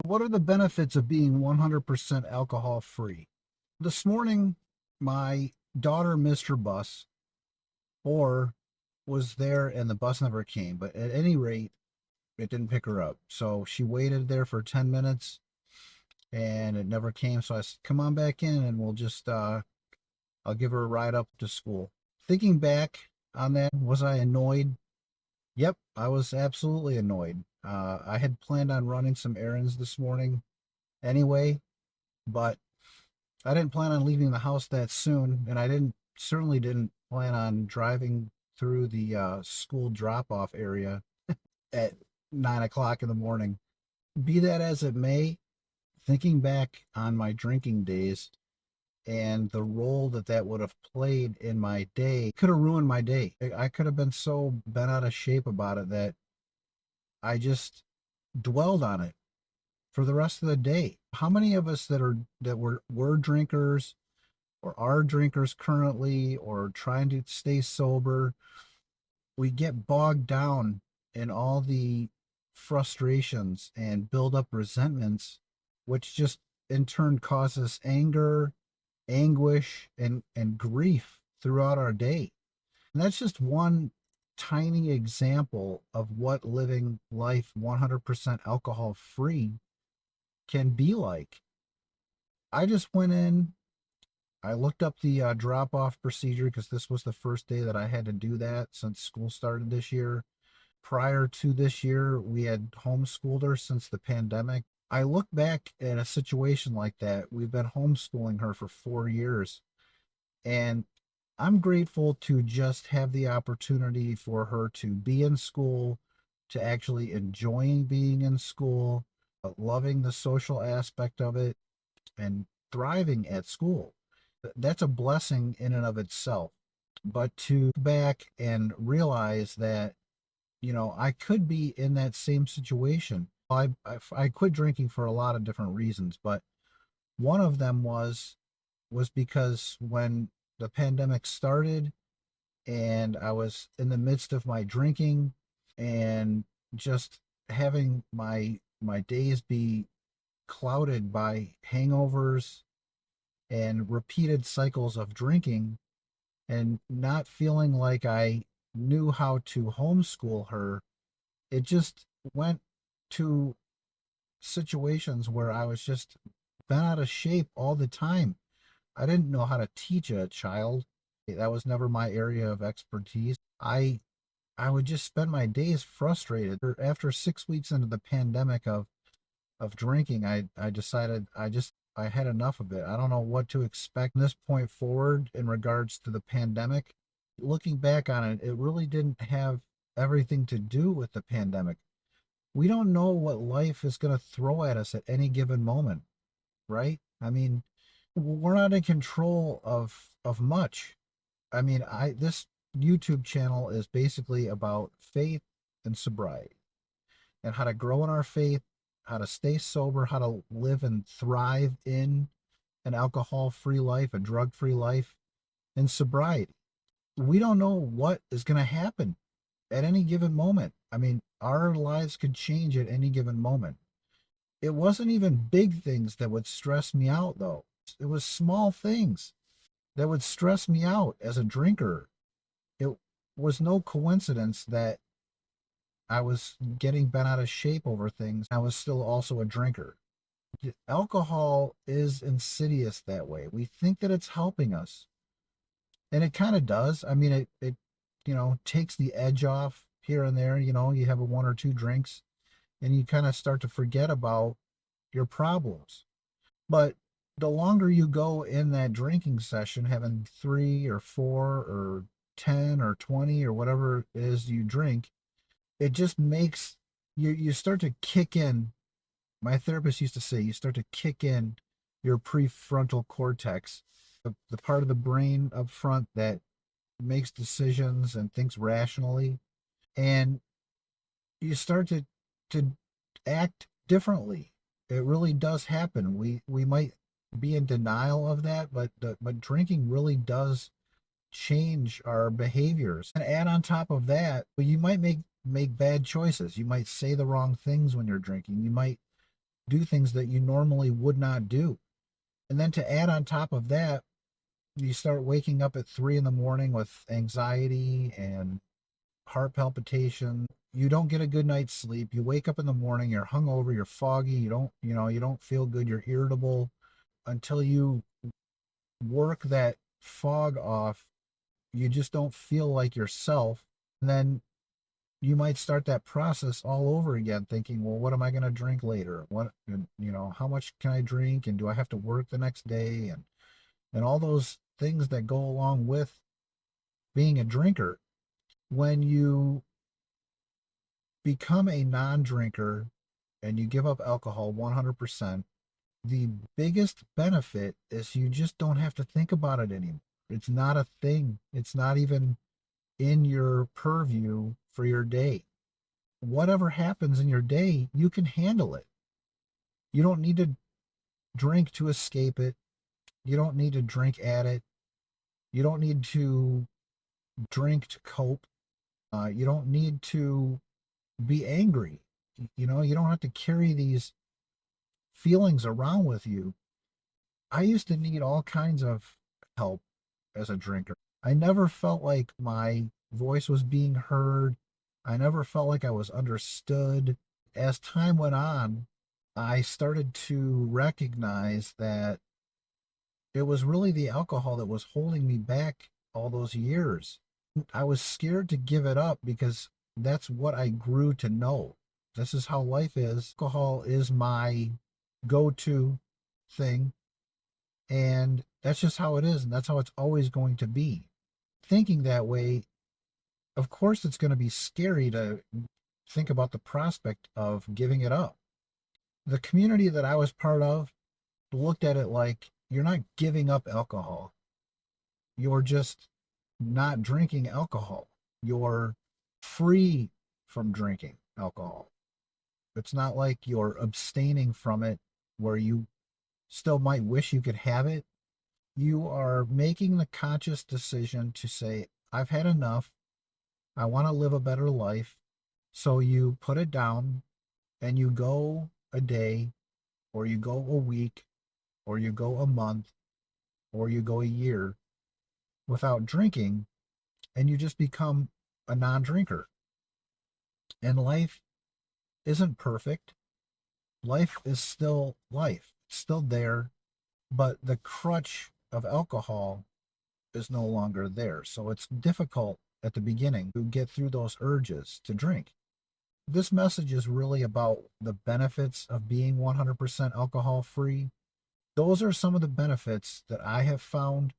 What are the benefits of being 100% alcohol free? This morning, my daughter missed her bus or was there and the bus never came. But at any rate, it didn't pick her up. So she waited there for 10 minutes and it never came. So I said, come on back in and I'll give her a ride up to school. Thinking back on that, was I annoyed? Yep, I was absolutely annoyed. I had planned on running some errands this morning anyway, but I didn't plan on leaving the house that soon, and I didn't certainly didn't plan on driving through the school drop-off area at 9 o'clock in the morning. Be that as it may, thinking back on my drinking days and the role that that would have played in my day could have ruined my day. I could have been so bent out of shape about it that I just dwelled on it for the rest of the day. How many of us that were drinkers or are drinkers currently or trying to stay sober, we get bogged down in all the frustrations and build up resentments, which just in turn causes anger, anguish, and grief throughout our day. And that's just one tiny example of what living life 100% alcohol free can be like. I just went in, I looked up the drop off procedure because this was the first day that I had to do that since school started this year. Prior to this year, we had homeschooled her since the pandemic. I look back at a situation like that. We've been homeschooling her for 4 years, and I'm grateful to just have the opportunity for her to be in school, to actually enjoying being in school, loving the social aspect of it, and thriving at school. That's a blessing in and of itself. But to look back and realize that, I could be in that same situation. I quit drinking for a lot of different reasons, but one of them was because when the pandemic started and I was in the midst of my drinking and just having my days be clouded by hangovers and repeated cycles of drinking and not feeling like I knew how to homeschool her, it just went to situations where I was just bent out of shape all the time. I didn't know how to teach a child. That was never my area of expertise. I would just spend my days frustrated. After 6 weeks into the pandemic of drinking, I decided I had enough of it. I don't know what to expect from this point forward in regards to the pandemic. Looking back on it, it really didn't have everything to do with the pandemic. We don't know what life is going to throw at us at any given moment, right? I mean, we're not in control of much. I mean, I this YouTube channel is basically about faith and sobriety and how to grow in our faith, how to stay sober, how to live and thrive in an alcohol free life, a drug free life, and sobriety. We don't know what is going to happen at any given moment. I mean, our lives could change at any given moment. It wasn't even big things that would stress me out, though. It was small things that would stress me out as a drinker. It was no coincidence that I was getting bent out of shape over things. I was still also a drinker. Alcohol is insidious that way. We think that it's helping us, and it kind of does. I mean, it takes the edge off here and there. You have a one or two drinks, and you kind of start to forget about your problems. But the longer you go in that drinking session, having three or four or 10 or 20 or whatever it is you drink, it just makes you start to kick in. My therapist used to say you start to kick in your prefrontal cortex, the part of the brain up front that makes decisions and thinks rationally, and you start to act differently. It really does happen. We might be in denial of that, but drinking really does change our behaviors. And add on top of that, you might make bad choices. You might say the wrong things when you're drinking. You might do things that you normally would not do. And then to add on top of that, you start waking up at 3 in the morning with anxiety and heart palpitation. You don't get a good night's sleep. You wake up in the morning, you're hungover, you're foggy, you don't feel good, you're irritable until you work that fog off. You just don't feel like yourself. And then you might start that process all over again thinking, well, what am I going to drink later? How much can I drink? And do I have to work the next day? And all those things that go along with being a drinker. When you become a non-drinker and you give up alcohol 100%, the biggest benefit is you just don't have to think about it anymore. It's not a thing. It's not even in your purview for your day. Whatever happens in your day, you can handle it. You don't need to drink to escape it. You don't need to drink at it. You don't need to drink to cope. You don't need to be angry. You don't have to carry these feelings around with you. I used to need all kinds of help as a drinker. I never felt like my voice was being heard. I never felt like I was understood. As time went on, I started to recognize that it was really the alcohol that was holding me back all those years. I was scared to give it up because that's what I grew to know. This is how life is. Alcohol is my go to thing, and that's just how it is, and that's how it's always going to be. Thinking that way, of course, it's going to be scary to think about the prospect of giving it up. The community that I was part of looked at it like you're not giving up alcohol, you're just not drinking alcohol. You're free from drinking alcohol. It's not like you're abstaining from it where you still might wish you could have it. You are making the conscious decision to say, I've had enough. I want to live a better life. So you put it down and you go a day, or you go a week, or you go a month, or you go a year without drinking, and you just become a non drinker. And life isn't perfect. Life is still life, it's still there, but the crutch of alcohol is no longer there. So it's difficult at the beginning to get through those urges to drink. This message is really about the benefits of being 100% alcohol free. Those are some of the benefits that I have found.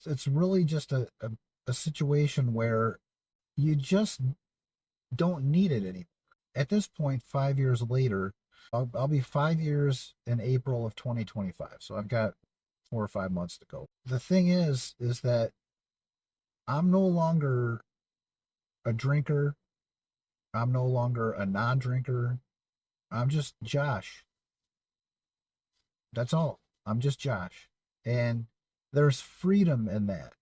It's really just a situation where you just don't need it anymore. At this point, 5 years later, I'll be 5 years in April of 2025. So I've got 4 or 5 months to go. The thing is that I'm no longer a drinker. I'm no longer a non drinker. I'm just Josh. That's all. I'm just Josh. And there's freedom in that.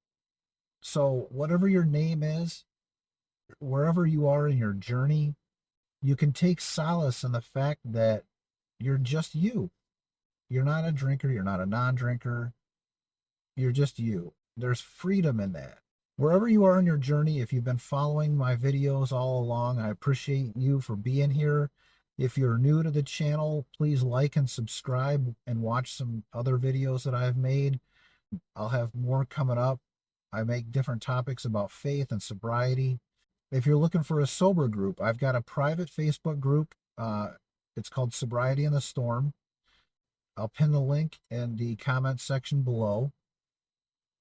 So, whatever your name is, wherever you are in your journey, you can take solace in the fact that you're just you. You're not a drinker. You're not a non drinker. You're just you. There's freedom in that. Wherever you are in your journey, if you've been following my videos all along, I appreciate you for being here. If you're new to the channel, please like and subscribe and watch some other videos that I've made. I'll have more coming up. I make different topics about faith and sobriety. If you're looking for a sober group, I've got a private Facebook group. It's called Sobriety in the Storm. I'll pin the link in the comment section below.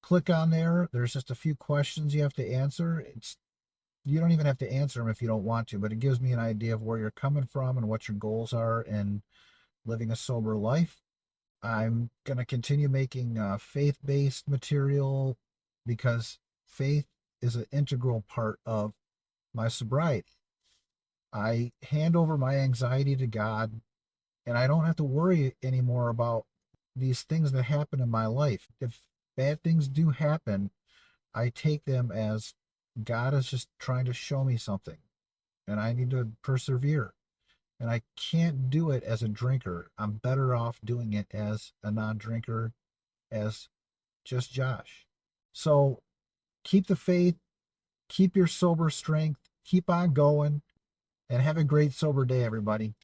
Click on there. There's just a few questions you have to answer. You don't even have to answer them if you don't want to, but it gives me an idea of where you're coming from and what your goals are in living a sober life. I'm going to continue making faith-based material because faith is an integral part of my sobriety. I hand over my anxiety to God, and I don't have to worry anymore about these things that happen in my life. If bad things do happen, I take them as God is just trying to show me something, and I need to persevere. and I can't do it as a drinker. I'm better off doing it as a non-drinker, as just Josh. So keep the faith, keep your sober strength, keep on going, and have a great sober day, everybody.